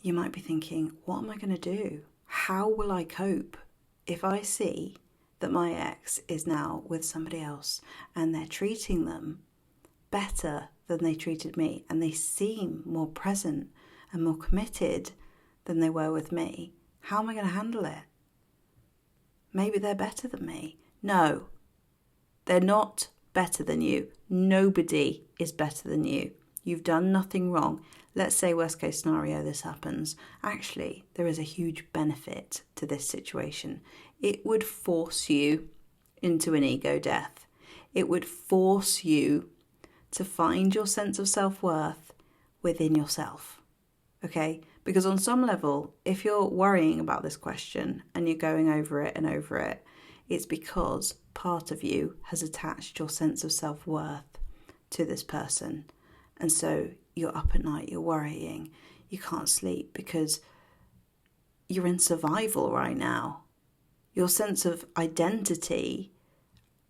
you might be thinking, what am I going to do? How will I cope if I see that my ex is now with somebody else and they're treating them better than they treated me and they seem more present and more committed than they were with me? How am I going to handle it? Maybe they're better than me. No, they're not better than you. Nobody is better than you. You've done nothing wrong. Let's say worst case scenario this happens. Actually, there is a huge benefit to this situation. It would force you into an ego death. It would force you to find your sense of self-worth within yourself. Okay? Because on some level, if you're worrying about this question and you're going over it and over it, it's because part of you has attached your sense of self-worth to this person. And so you're up at night, you're worrying, you can't sleep because you're in survival right now. Your sense of identity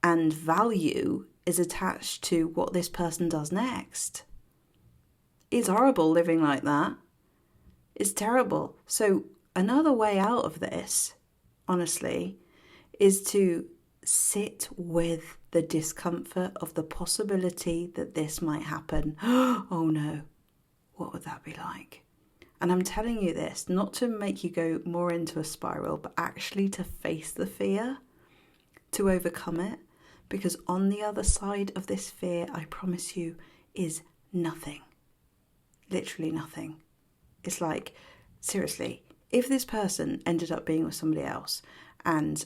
and value is attached to what this person does next. It's horrible living like that. It's terrible. So another way out of this, honestly, is to sit with the discomfort of the possibility that this might happen. Oh no, what would that be like? And I'm telling you this, not to make you go more into a spiral, but actually to face the fear, to overcome it. Because on the other side of this fear, I promise you, is nothing. Literally nothing. It's like, seriously, if this person ended up being with somebody else and,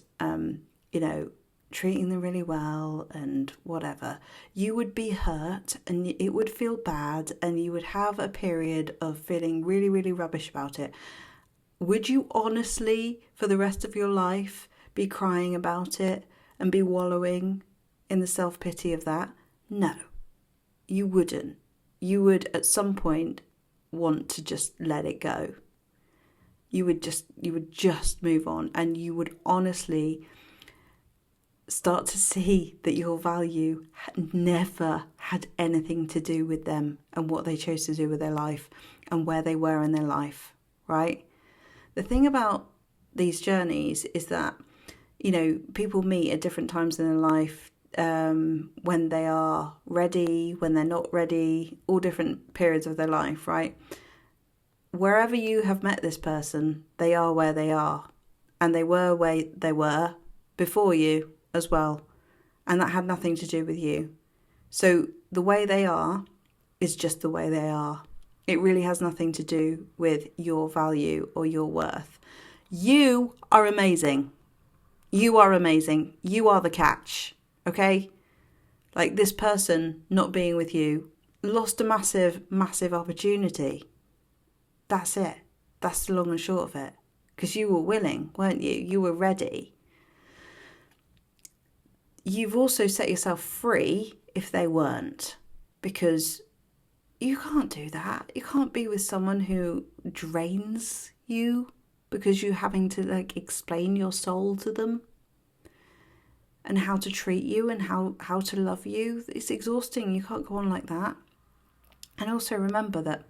treating them really well and whatever, you would be hurt and it would feel bad and you would have a period of feeling really, really rubbish about it. Would you honestly, for the rest of your life, be crying about it and be wallowing in the self-pity of that? No, you wouldn't. You would at some point want to just let it go. You would just move on, and you would honestly start to see that your value never had anything to do with them and what they chose to do with their life and where they were in their life, right? The thing about these journeys is that, people meet at different times in their life, when they are ready, when they're not ready, all different periods of their life, right? Wherever you have met this person, they are where they are. And they were where they were before you as well. And that had nothing to do with you. So the way they are is just the way they are. It really has nothing to do with your value or your worth. You are amazing. You are amazing. You are the catch. Okay? Like, this person not being with you lost a massive, massive opportunity. That's it. That's the long and short of it. Because you were willing, weren't you? You were ready. You've also set yourself free if they weren't. Because you can't do that. You can't be with someone who drains you because you're having to explain your soul to them and how to treat you and how to love you. It's exhausting. You can't go on like that. And also remember that,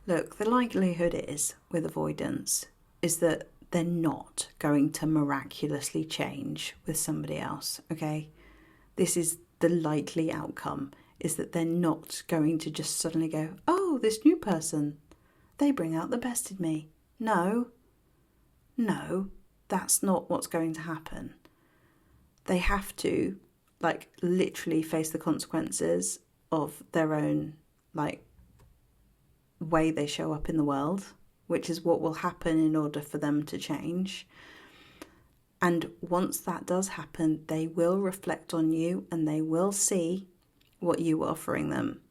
look, the likelihood is with avoidance is that they're not going to miraculously change with somebody else, okay? This is the likely outcome, is that they're not going to just suddenly go, oh, this new person, they bring out the best in me. No, that's not what's going to happen. They have to, literally face the consequences of their own, way they show up in the world, which is what will happen in order for them to change. And once that does happen, they will reflect on you and they will see what you were offering them.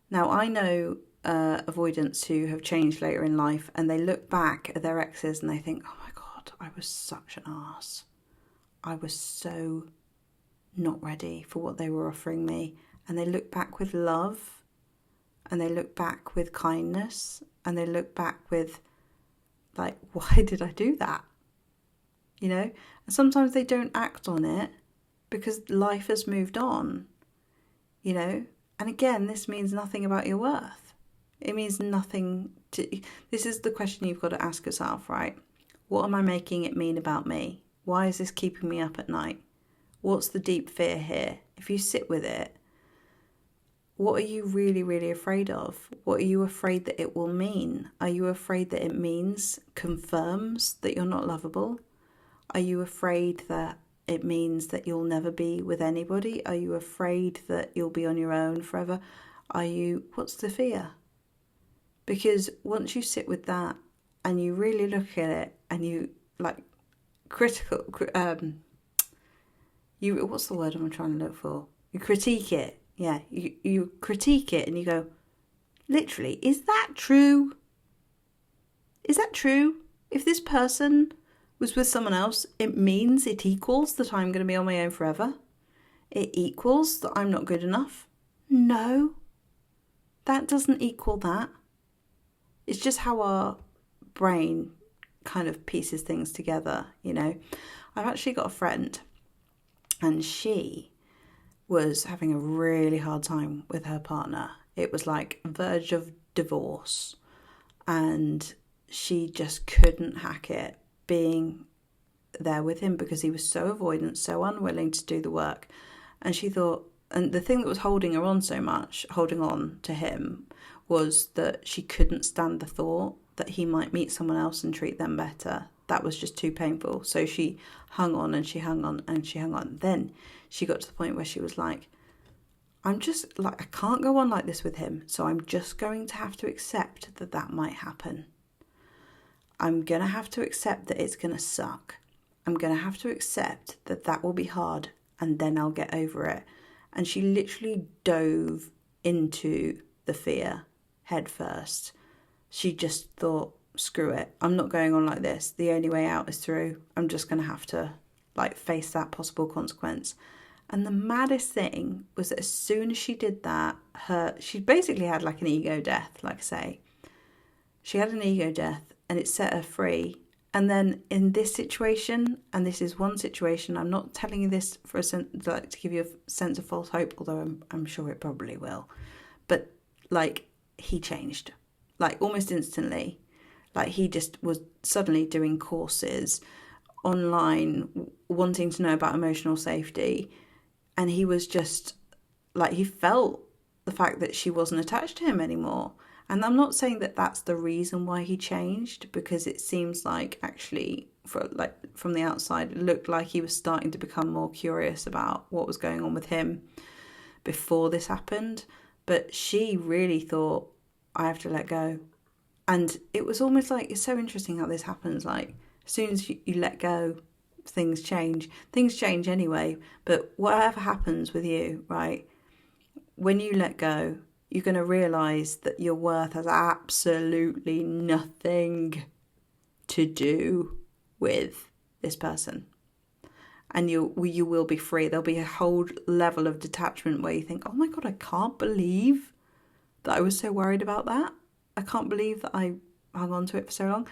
Now, I know avoidants who have changed later in life and they look back at their exes and they think, oh my God, I was such an arse. I was so not ready for what they were offering me. And they look back with love and they look back with kindness and they look back with why did I do that? And sometimes they don't act on it because life has moved on, And again, this means nothing about your worth. It means nothing to. This is the question you've got to ask yourself, right? What am I making it mean about me? Why is this keeping me up at night? What's the deep fear here? If you sit with it, what are you really, really afraid of? What are you afraid that it will mean? Are you afraid that it confirms that you're not lovable? Are you afraid that it means that you'll never be with anybody? Are you afraid that you'll be on your own forever? What's the fear? Because once you sit with that and you really look at it and you like what's the word I'm trying to look for? You critique it. Yeah, you critique it and you go, literally, is that true? Is that true? If this person was with someone else, it equals that I'm going to be on my own forever. It equals that I'm not good enough. No, that doesn't equal that. It's just how our brain kind of pieces things together, you know. I've actually got a friend and she was having a really hard time with her partner. It was like verge of divorce and she just couldn't hack it being there with him because he was so avoidant, so unwilling to do the work. And she thought, and the thing that was holding on to him, was that she couldn't stand the thought that he might meet someone else and treat them better. That was just too painful. So she hung on and she hung on and she hung on. Then she got to the point where she was like, I can't go on like this with him. So I'm just going to have to accept that that might happen. I'm going to have to accept that it's going to suck. I'm going to have to accept that that will be hard and then I'll get over it. And she literally dove into the fear head first. She just thought, screw it. I'm not going on like this. The only way out is through. I'm just going to have to face that possible consequence. And the maddest thing was that as soon as she did that, she basically had like an ego death, like I say. She had an ego death and it set her free. And then in this situation, and this is one situation, I'm not telling you this for to give you a sense of false hope, although I'm sure it probably will. But he changed, almost instantly. He just was suddenly doing courses online, wanting to know about emotional safety. And he was just he felt the fact that she wasn't attached to him anymore. And I'm not saying that that's the reason why he changed, because it seems like actually, from the outside, it looked like he was starting to become more curious about what was going on with him before this happened. But she really thought, I have to let go. And it was almost it's so interesting how this happens. As soon as you let go, things change. Things change anyway. But whatever happens with you, right, when you let go, you're going to realise that your worth has absolutely nothing to do with this person. And you will be free. There'll be a whole level of detachment where you think, oh my God, I can't believe that I was so worried about that. I can't believe that I hung on to it for so long.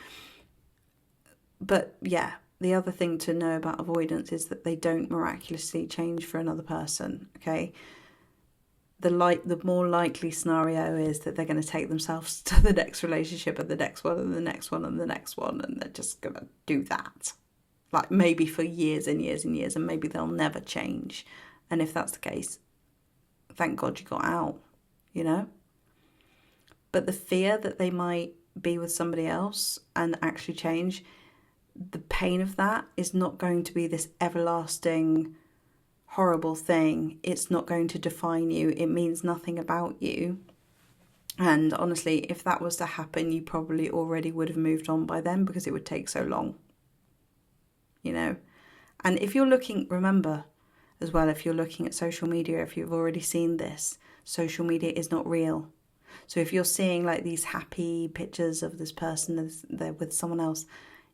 But yeah, the other thing to know about avoidance is that they don't miraculously change for another person, okay? The more likely scenario is that they're going to take themselves to the next relationship and the next one and the next one and the next one, and they're just going to do that. Maybe for years and years and years, and maybe they'll never change. And if that's the case, thank God you got out, you know? But the fear that they might be with somebody else and actually change, the pain of that is not going to be this everlasting horrible thing. It's not going to define you. It means nothing about you. And honestly, if that was to happen, you probably already would have moved on by then, because it would take so long, you know. And if you're looking, remember as well, if you're looking at social media, if you've already seen this, social media is not real. So if you're seeing these happy pictures of this person as they're with someone else,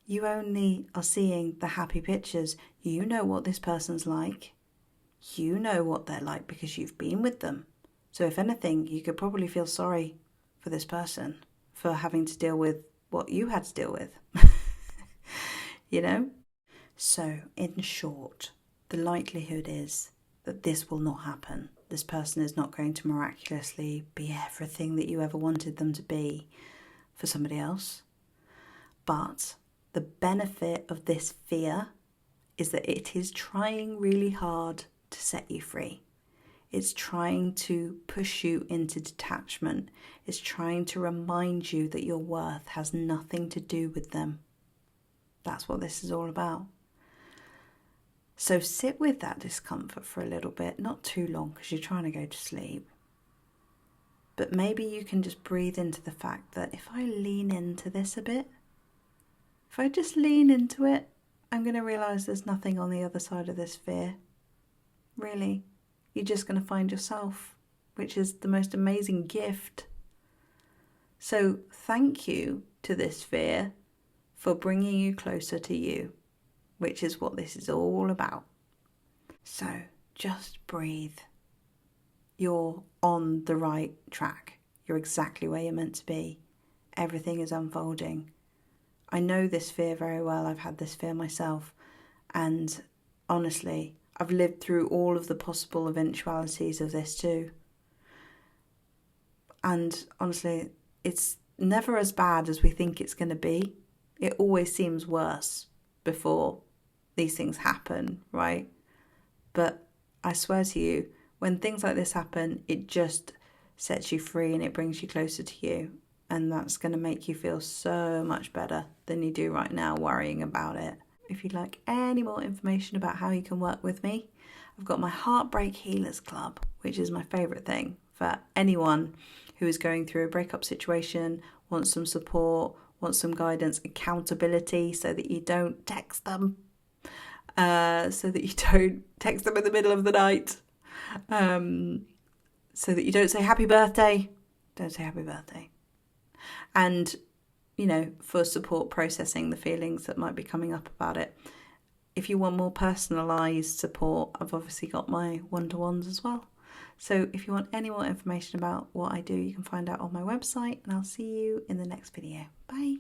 you only are seeing the happy pictures. You know what this person's like. You know what they're like because you've been with them. So if anything, you could probably feel sorry for this person for having to deal with what you had to deal with. You know? So in short, the likelihood is that this will not happen. this person is not going to miraculously be everything that you ever wanted them to be for somebody else. But the benefit of this fear is that it is trying really hard to set you free. It's trying to push you into detachment. It's trying to remind you that your worth has nothing to do with them. That's what this is all about. So sit with that discomfort for a little bit, not too long because you're trying to go to sleep. But maybe you can just breathe into the fact that if I lean into this a bit, if I just lean into it, I'm going to realise there's nothing on the other side of this fear. Really, you're just going to find yourself, which is the most amazing gift. So thank you to this fear for bringing you closer to you, which is what this is all about. So just breathe. You're on the right track. You're exactly where you're meant to be. Everything is unfolding. I know this fear very well. I've had this fear myself. And honestly, I've lived through all of the possible eventualities of this too. And honestly, it's never as bad as we think it's going to be. It always seems worse before these things happen, right? But I swear to you, when things like this happen, it just sets you free and it brings you closer to you. And that's going to make you feel so much better than you do right now worrying about it. If you'd like any more information about how you can work with me, I've got my Heartbreak Healers Club, which is my favourite thing for anyone who is going through a breakup situation, wants some support, wants some guidance, accountability so that you don't text them, in the middle of the night, so that you don't say happy birthday. Don't say happy birthday. And, for support processing the feelings that might be coming up about it. If you want more personalised support, I've obviously got my one-to-ones as well. So if you want any more information about what I do, you can find out on my website, and I'll see you in the next video. Bye.